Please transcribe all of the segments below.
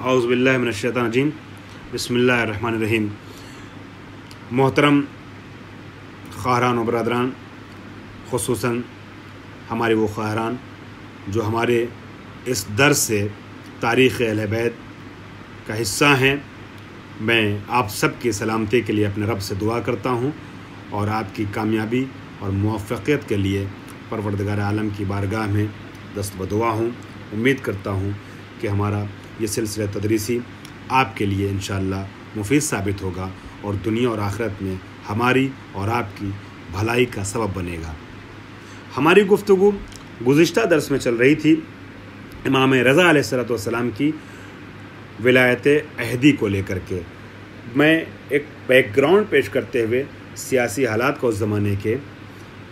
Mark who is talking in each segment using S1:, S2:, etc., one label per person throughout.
S1: اعوذ باللہ من الشیطان الرجیم بسم اللہ الرحمن الرحیم۔ محترم خواہران و برادران، خصوصاً ہمارے وہ خواہران جو ہمارے اس درس سے تاریخ اہل بیت کا حصہ ہیں، میں آپ سب کی سلامتی کے لیے اپنے رب سے دعا کرتا ہوں اور آپ کی کامیابی اور موفقیت کے لیے پروردگار عالم کی بارگاہ میں دست بدعا ہوں۔ امید کرتا ہوں کہ ہمارا یہ سلسلہ تدریسی آپ کے لیے انشاءاللہ مفید ثابت ہوگا اور دنیا اور آخرت میں ہماری اور آپ کی بھلائی کا سبب بنے گا۔ ہماری گفتگو گزشتہ درس میں چل رہی تھی امام رضا علیہ السلام کی ولایت عہدی کو لے کر کے۔ میں ایک بیک گراؤنڈ پیش کرتے ہوئے سیاسی حالات کو اس زمانے کے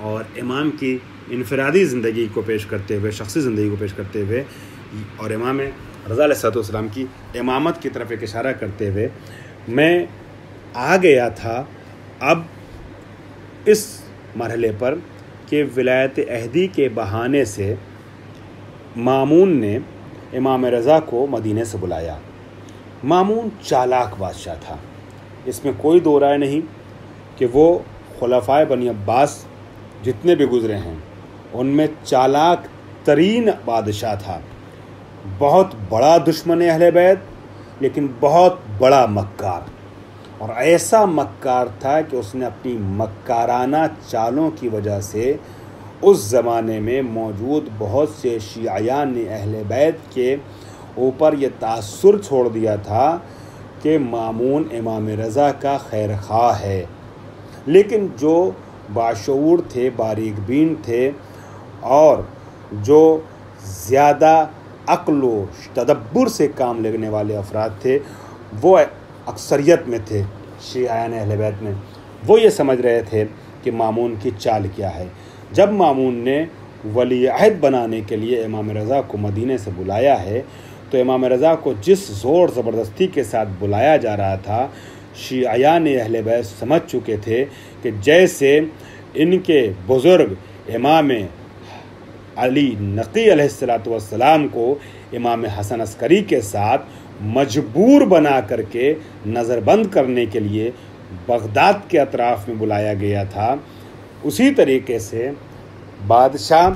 S1: اور امام کی انفرادی زندگی کو پیش کرتے ہوئے، شخصی زندگی کو پیش کرتے ہوئے اور امام رضا علیہ السلام کی امامت کی طرف ایک اشارہ کرتے ہوئے میں آ گیا تھا اب اس مرحلے پر کہ ولایت عہدی کے بہانے سے مامون نے امام رضا کو مدینے سے بلایا۔ مامون چالاک بادشاہ تھا، اس میں کوئی دو رائے نہیں کہ وہ خلفائے بنی عباس جتنے بھی گزرے ہیں ان میں چالاک ترین بادشاہ تھا۔ بہت بڑا دشمن اہل بیت لیکن بہت بڑا مکار، اور ایسا مکار تھا کہ اس نے اپنی مکارانہ چالوں کی وجہ سے اس زمانے میں موجود بہت سے شیعیان اہل بیت کے اوپر یہ تاثر چھوڑ دیا تھا کہ مامون امام رضا کا خیر خواہ ہے، لیکن جو باشعور تھے، باریک بین تھے اور جو زیادہ عقل و تدبر سے کام لینے والے افراد تھے وہ اکثریت میں تھے شیعیان اہل بیت میں، وہ یہ سمجھ رہے تھے کہ مامون کی چال کیا ہے۔ جب مامون نے ولی عہد بنانے کے لیے امام رضا کو مدینے سے بلایا ہے تو امام رضا کو جس زور زبردستی کے ساتھ بلایا جا رہا تھا، شیعیان اہل بیت سمجھ چکے تھے کہ جیسے ان کے بزرگ امام علی نقی علیہ السلام کو امام حسن عسکری کے ساتھ مجبور بنا کر کے نظر بند کرنے کے لیے بغداد کے اطراف میں بلایا گیا تھا، اسی طریقے سے بادشاہ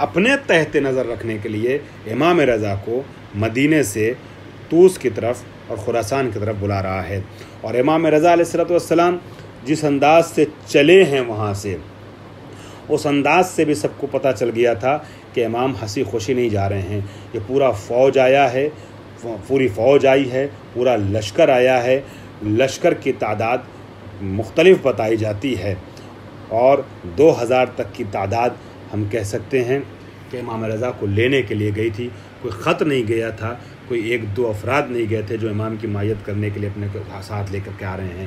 S1: اپنے تحت نظر رکھنے کے لیے امام رضا کو مدینے سے طوس کی طرف اور خراسان کی طرف بلا رہا ہے۔ اور امام رضا علیہ السلام جس انداز سے چلے ہیں وہاں سے، اس انداز سے بھی سب کو پتہ چل گیا تھا کہ امام ہنسی خوشی نہیں جا رہے ہیں، یہ پورا فوج آیا ہے، پوری فوج آئی ہے، پورا لشکر آیا ہے۔ لشکر کی تعداد مختلف بتائی جاتی ہے اور 2000 تک کی تعداد ہم کہہ سکتے ہیں کہ امام رضا کو لینے کے لیے گئی تھی۔ کوئی خط نہیں گیا تھا، کوئی ایک دو افراد نہیں گئے تھے جو امام کی مائیت کرنے کے لیے اپنے ساتھ لے کر کے آ رہے ہیں۔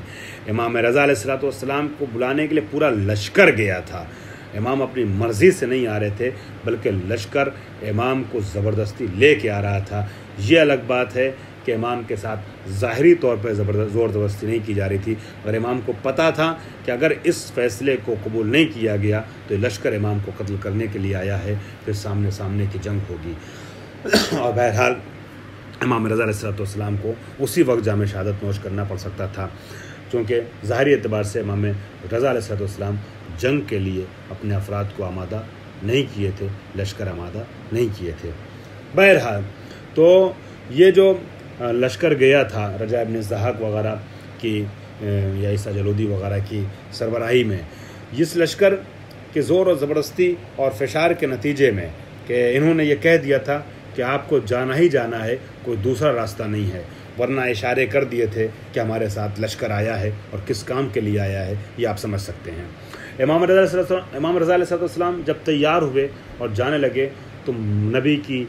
S1: امام رضا علیہ السلام کو بلانے کے لیے پورا لشکر گیا تھا۔ امام اپنی مرضی سے نہیں آ رہے تھے بلکہ لشکر امام کو زبردستی لے کے آ رہا تھا۔ یہ الگ بات ہے کہ امام کے ساتھ ظاہری طور پر زور زبردستی نہیں کی جا رہی تھی، اور امام کو پتہ تھا کہ اگر اس فیصلے کو قبول نہیں کیا گیا تو یہ لشکر امام کو قتل کرنے کے لیے آیا ہے، پھر سامنے کی جنگ ہوگی۔ اور بہرحال امام رضا علیہ السلام کو اسی وقت جام شہادت نوش کرنا پڑ سکتا تھا، چونکہ ظاہری اعتبار سے امام رضا علیہ السلام جنگ کے لیے اپنے افراد کو آمادہ نہیں کیے تھے، لشکر آمادہ نہیں کیے تھے۔ بہرحال تو یہ جو لشکر گیا تھا رجاء ابن الضحاک وغیرہ کی یا عیسیٰ جلودی وغیرہ کی سربراہی میں، اس لشکر کے زور و زبردستی اور فشار کے نتیجے میں کہ انہوں نے یہ کہہ دیا تھا کہ آپ کو جانا ہی جانا ہے، کوئی دوسرا راستہ نہیں ہے، ورنہ اشارے کر دیے تھے کہ ہمارے ساتھ لشکر آیا ہے اور کس کام کے لیے آیا ہے یہ آپ سمجھ سکتے ہیں۔ امام رضا علیہ السلام جب تیار ہوئے اور جانے لگے تو نبی کی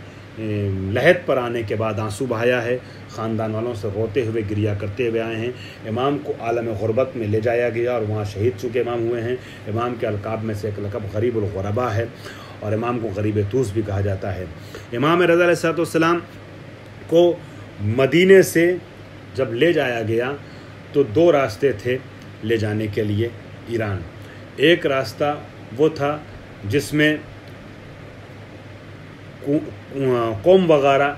S1: لحد پر آنے کے بعد آنسو بہایا ہے، خاندان والوں سے روتے ہوئے گریہ کرتے ہوئے آئے ہیں۔ امام کو عالم غربت میں لے جایا گیا اور وہاں شہید چکے امام ہوئے ہیں۔ امام کے القاب میں سے ایک لقب غریب الغربا ہے اور امام کو غریب طوس بھی کہا جاتا ہے۔ امام رضا علیہ السلام کو مدینے سے جب لے جایا گیا تو دو راستے تھے لے جانے کے لیے ایران۔ ایک راستہ وہ تھا جس میں قوم وغیرہ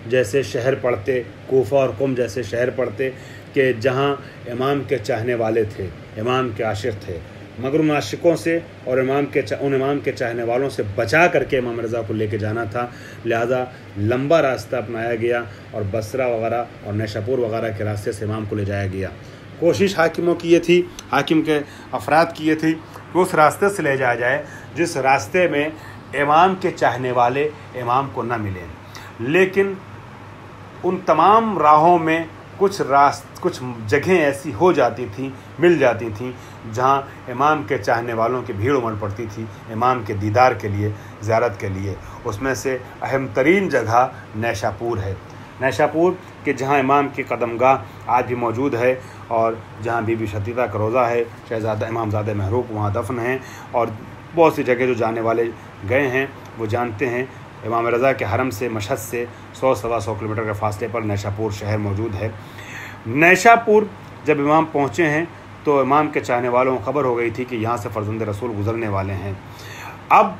S1: جیسے شہر پڑھتے، کوفہ اور قم جیسے شہر پڑھتے کہ جہاں امام کے چاہنے والے تھے، امام کے عاشق تھے، مگر ان عاشقوں سے اور ان امام کے چاہنے والوں سے بچا کر کے امام رضا کو لے کے جانا تھا، لہذا لمبا راستہ اپنایا گیا اور بصرہ وغیرہ اور نیشاپور وغیرہ کے راستے سے امام کو لے جایا گیا۔ کوشش حاکموں کی یہ تھی، حاکم کے افراد کی یہ تھی کہ اس راستے سے لے جایا جائے جس راستے میں امام کے چاہنے والے امام کو نہ ملیں، لیکن ان تمام راہوں میں کچھ جگہیں ایسی ہو جاتی تھیں، مل جاتی تھیں جہاں امام کے چاہنے والوں کی بھیڑ امڑ پڑتی تھی امام کے دیدار کے لیے، زیارت کے لیے۔ اس میں سے اہم ترین جگہ نیشاپور ہے، نیشاپور کہ جہاں امام کی قدم گاہ آج بھی موجود ہے اور جہاں بی بی شتیتہ کا روضہ ہے، شہزادہ امام زادہ محروق وہاں دفن ہیں، اور بہت سی جگہ جو جانے والے گئے ہیں وہ جانتے ہیں۔ امام رضا کے حرم سے، مشہد سے 100-125 کلومیٹر کے فاصلے پر نیشاپور شہر موجود ہے۔ نیشاپور جب امام پہنچے ہیں تو امام کے چاہنے والوں کو خبر ہو گئی تھی کہ یہاں سے فرزند رسول گزرنے والے ہیں۔ اب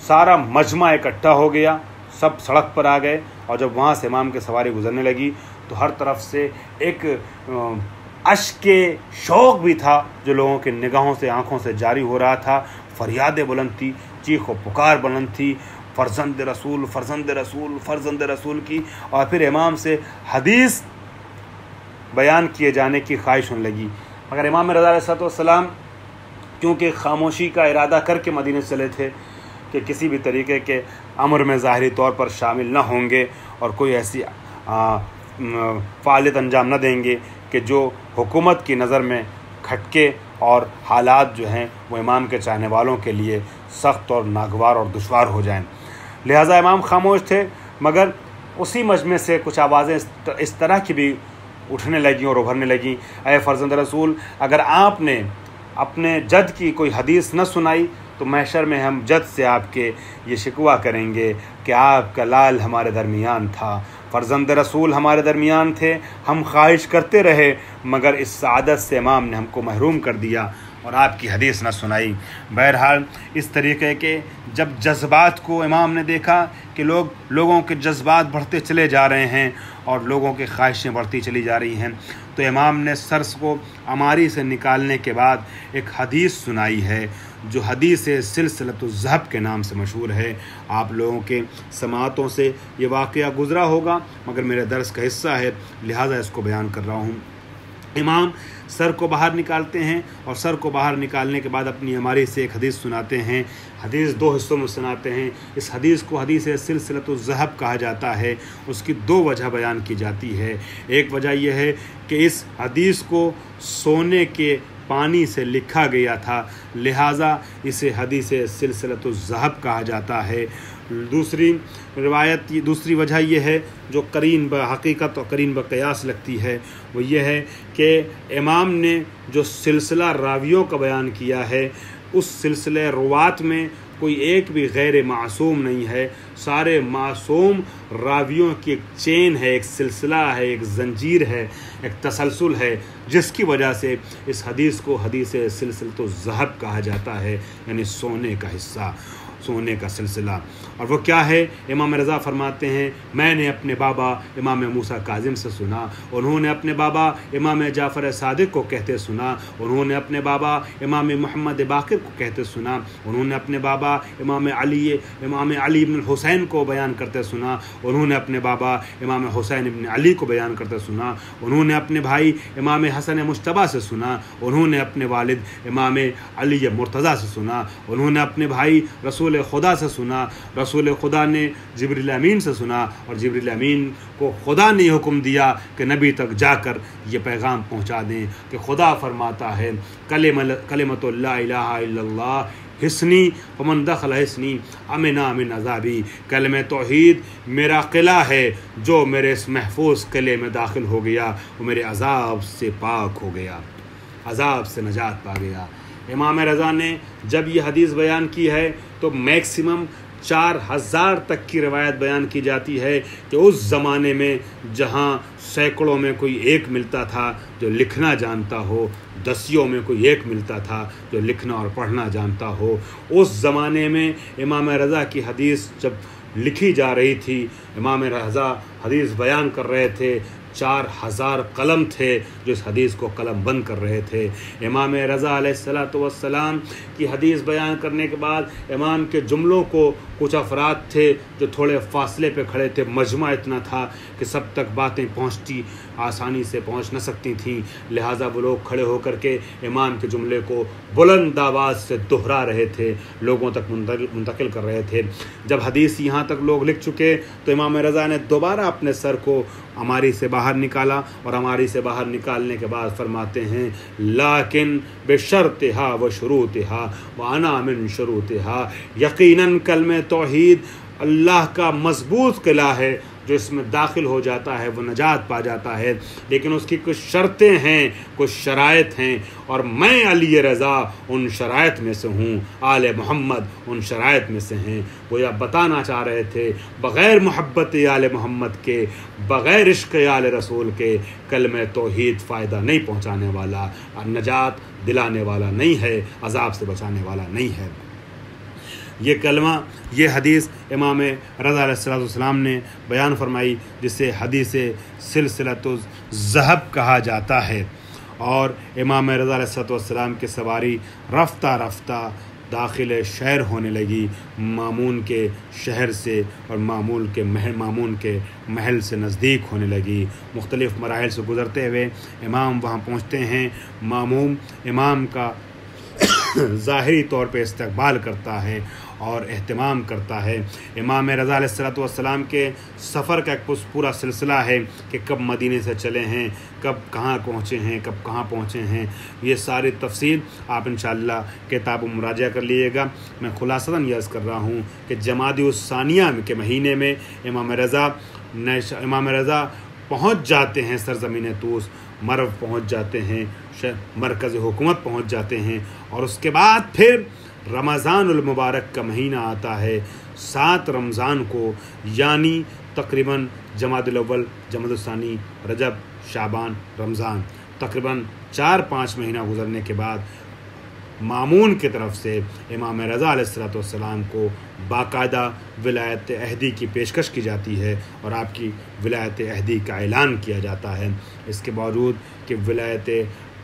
S1: سارا مجمع اکٹھا ہو گیا، سب سڑک پر آ گئے، اور جب وہاں سے امام کی سواری گزرنے لگی تو ہر طرف سے ایک اشک شوق بھی تھا جو لوگوں کے نگاہوں سے، آنکھوں سے جاری ہو رہا تھا۔ فریادیں بلند تھی، چیخ و پکار بلند تھی، فرزند رسول، فرزند رسول، فرزند رسول کی، اور پھر امام سے حدیث بیان کیے جانے کی خواہش ہونے لگی۔ مگر امام رضا علیہ السلام کیونکہ خاموشی کا ارادہ کر کے مدینے چلے تھے کہ کسی بھی طریقے کے امر میں ظاہری طور پر شامل نہ ہوں گے اور کوئی ایسی فعالیت انجام نہ دیں گے کہ جو حکومت کی نظر میں کھٹکے اور حالات جو ہیں وہ امام کے چاہنے والوں کے لیے سخت اور ناگوار اور دشوار ہو جائیں، لہٰذا امام خاموش تھے۔ مگر اسی مجمع سے کچھ آوازیں اس طرح کی بھی اٹھنے لگیں اور ابھرنے لگیں، اے فرزند رسول، اگر آپ نے اپنے جد کی کوئی حدیث نہ سنائی تو محشر میں ہم جد سے آپ کے یہ شکوہ کریں گے کہ آپ کا لال ہمارے درمیان تھا، فرزند رسول ہمارے درمیان تھے، ہم خواہش کرتے رہے مگر اس سعادت سے امام نے ہم کو محروم کر دیا اور آپ کی حدیث نہ سنائی۔ بہرحال اس طریقے کے جب جذبات کو امام نے دیکھا کہ لوگوں کے جذبات بڑھتے چلے جا رہے ہیں اور لوگوں کی خواہشیں بڑھتی چلی جا رہی ہیں، تو امام نے سرس کو اماری سے نکالنے کے بعد ایک حدیث سنائی ہے جو حدیث سلسلۃ الذہب کے نام سے مشہور ہے۔ آپ لوگوں کے سماعتوں سے یہ واقعہ گزرا ہوگا مگر میرے درس کا حصہ ہے لہٰذا اس کو بیان کر رہا ہوں۔ امام سر کو باہر نکالتے ہیں اور سر کو باہر نکالنے کے بعد اپنی اماری سے ایک حدیث سناتے ہیں۔ حدیث 2 حصوں میں سناتے ہیں۔ اس حدیث کو حدیث سلسلۃ الذہب کہا جاتا ہے۔ اس کی 2 وجہ بیان کی جاتی ہے۔ ایک وجہ یہ ہے کہ اس حدیث کو سونے کے پانی سے لکھا گیا تھا لہٰذا اسے حدیث سلسلۃ الذہب کہا جاتا ہے۔ دوسری وجہ یہ ہے جو قرین بحقیقت اور قرین بقیاس لگتی ہے، وہ یہ ہے کہ امام نے جو سلسلہ راویوں کا بیان کیا ہے اس سلسلے روات میں کوئی ایک بھی غیر معصوم نہیں ہے، سارے معصوم راویوں کی ایک چین ہے، ایک سلسلہ ہے، ایک زنجیر ہے، ایک تسلسل ہے، جس کی وجہ سے اس حدیث کو حدیث سلسلۃ الذہب کہا جاتا ہے، یعنی سونے کا حصہ، سونے کا سلسلہ۔ اور وہ کیا ہے؟ امام رضا فرماتے ہیں میں نے اپنے بابا امام موسیٰ کاظم سے سنا، انہوں نے اپنے بابا امام جعفر صادق کو کہتے سنا، انہوں نے اپنے بابا امام محمد باقر کو کہتے سنا، انہوں نے اپنے بابا امام علی بن الحسین کو بیان کرتے سنا، انہوں نے اپنے بابا امام حسین بن علی کو بیان کرتے سنا، انہوں نے اپنے بھائی امام حسن مجتبیٰ سے سنا، انہوں نے اپنے والد امام علی مرتضیٰ سے سنا، انہوں نے اپنے بھائی رسول خدا سے سنا، رسول خدا نے جبریل امین سے سنا، اور جبریل امین کو خدا نے حکم دیا کہ نبی تک جا کر یہ پیغام پہنچا دیں کہ خدا فرماتا ہے کلمۃ لا الہ الا اللہ حسنی فمن دخل حسنی امنا من عذابی، کلمہ توحید میرا قلعہ ہے، جو میرے اس محفوظ قلعے میں داخل ہو گیا وہ میرے عذاب سے پاک ہو گیا، عذاب سے نجات پا گیا۔ امام رضا نے جب یہ حدیث بیان کی ہے تو میکسیمم 4000 تک کی روایت بیان کی جاتی ہے کہ اس زمانے میں جہاں سینکڑوں میں کوئی ایک ملتا تھا جو لکھنا جانتا ہو، دسیوں میں کوئی ایک ملتا تھا جو لکھنا اور پڑھنا جانتا ہو، اس زمانے میں امام رضا کی حدیث جب لکھی جا رہی تھی، امام رضا حدیث بیان کر رہے تھے 4000 قلم تھے جو اس حدیث کو قلم بند کر رہے تھے۔ امام رضا علیہ الصلوۃ والسلام کی حدیث بیان کرنے کے بعد امام کے جملوں کو کچھ افراد تھے جو تھوڑے فاصلے پہ کھڑے تھے، مجمع اتنا تھا کہ سب تک باتیں پہنچتی آسانی سے پہنچ نہ سکتی تھیں، لہٰذا وہ لوگ کھڑے ہو کر کے امام کے جملے کو بلند آواز سے دہرا رہے تھے، لوگوں تک منتقل کر رہے تھے۔ جب حدیث یہاں تک لوگ لکھ چکے تو امام رضا نے دوبارہ اپنے سر کو ہماری سے باہر نکالا، اور ہماری سے باہر نکالنے کے بعد فرماتے ہیں لیکن بشرطها وشروطها وانا من شروطها، یقیناً کلمہ توحید اللہ کا مضبوط قلعہ ہے، جو اس میں داخل ہو جاتا ہے وہ نجات پا جاتا ہے، لیکن اس کی کچھ شرطیں ہیں، کچھ شرائط ہیں، اور میں علی رضا ان شرائط میں سے ہوں، آل محمد ان شرائط میں سے ہیں۔ وہ یہ بتانا چاہ رہے تھے بغیر محبت آل محمد کے، بغیر عشق آل رسول کے کلمہ توحید فائدہ نہیں پہنچانے والا، نجات دلانے والا نہیں ہے، عذاب سے بچانے والا نہیں ہے۔ یہ کلمہ، یہ حدیث امام رضا علیہ السلام نے بیان فرمائی، جسے حدیث سلسلۃ الذہب کہا جاتا ہے، اور امام رضا علیہ السلام کی سواری رفتہ رفتہ داخل شہر ہونے لگی، مامون کے شہر سے اور مامون کے محل سے نزدیک ہونے لگی۔ مختلف مراحل سے گزرتے ہوئے امام وہاں پہنچتے ہیں۔ ماموم امام کا ظاہری طور پہ استقبال کرتا ہے اور اہتمام کرتا ہے۔ امام رضا علیہ السلام کے سفر کا ایک پورا سلسلہ ہے کہ کب مدینے سے چلے ہیں، کب کہاں پہنچے ہیں، کب کہاں پہنچے ہیں، یہ ساری تفصیل آپ انشاءاللہ کتاب مراجعہ کر لیجیے گا۔ میں خلاصتاً یہ عرض کر رہا ہوں کہ جمادی الثانیہ کے مہینے میں امام رضا پہنچ جاتے ہیں سرزمین طوس، مرو پہنچ جاتے ہیں، مرکز حکومت پہنچ جاتے ہیں، اور اس کے بعد پھر رمضان المبارک کا مہینہ آتا ہے 7 رمضان کو، یعنی تقریباً جمادی الاول، جمادی الثانی، رجب، شعبان، رمضان، تقریباً 4-5 مہینہ گزرنے کے بعد مامون کی طرف سے امام رضا علیہ السلام کو باقاعدہ ولایت عہدی کی پیشکش کی جاتی ہے، اور آپ کی ولایت عہدی کا اعلان کیا جاتا ہے۔ اس کے باوجود کہ ولایت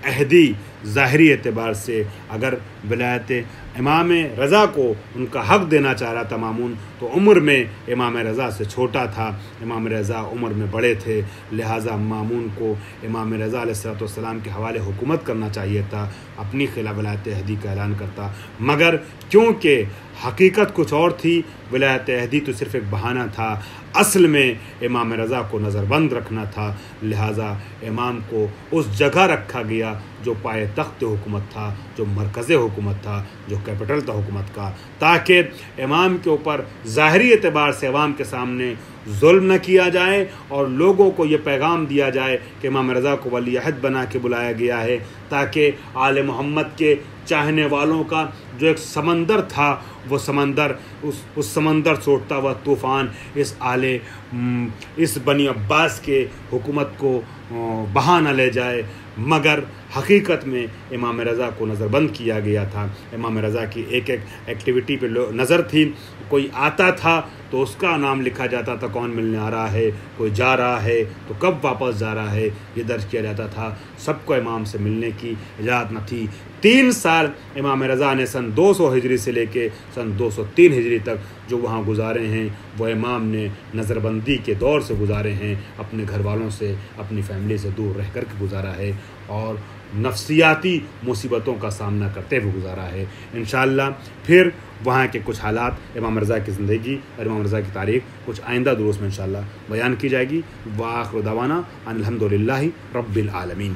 S1: عہدی ظاہری اعتبار سے اگر ولایت امام رضا کو ان کا حق دینا چاہ رہا تھا مامون، تو عمر میں امام رضا سے چھوٹا تھا، امام رضا عمر میں بڑے تھے، لہٰذا مامون کو امام رضا علیہ السلام کے حوالے حکومت کرنا چاہیے تھا، اپنی خلاف ولایت عہدی کا اعلان کرتا، مگر کیونکہ حقیقت کچھ اور تھی، ولایت عہدی تو صرف ایک بہانہ تھا، اصل میں امام رضا کو نظر بند رکھنا تھا، لہٰذا امام کو اس جگہ رکھا گیا جو پائے تخت حکومت تھا، جو مرکز حکومت تھا، جو کیپٹل تھا حکومت کا، تاکہ امام کے اوپر ظاہری اعتبار سے عوام کے سامنے ظلم نہ کیا جائے، اور لوگوں کو یہ پیغام دیا جائے کہ امام رضا کو ولی عہد بنا کے بلایا گیا ہے، تاکہ آل محمد کے چاہنے والوں کا جو ایک سمندر تھا، وہ سمندر اس سمندر سے اٹھتا ہوا طوفان اس بنی عباس کے حکومت کو بہا نہ لے جائے، مگر حقیقت میں امام رضا کو نظر بند کیا گیا تھا۔ امام رضا کی ایک ایکٹیویٹی پہ نظر تھی، کوئی آتا تھا تو اس کا نام لکھا جاتا تھا، کون ملنے آ رہا ہے، کوئی جا رہا ہے تو کب واپس جا رہا ہے، یہ درج کیا جاتا تھا۔ سب کو امام سے ملنے کی اجازت نہ تھی۔ 3 سال امام رضا نے سن 200 ہجری سے لے کے سن 203 ہجری تک جو وہاں گزارے ہیں، وہ امام نے نظر بندی کے دور سے گزارے ہیں، اپنے گھر والوں سے، اپنی فیملی سے دور رہ کر کے گزارا ہے، اور نفسیاتی مصیبتوں کا سامنا کرتے ہوئے گزارا ہے۔ انشاءاللہ پھر وہاں کے کچھ حالات، امام رضا کی زندگی اور امام رضا کی تاریخ کچھ آئندہ دروس میں انشاءاللہ بیان کی جائے گی۔ وآخر دعوانا ان الحمدللہ رب العالمین۔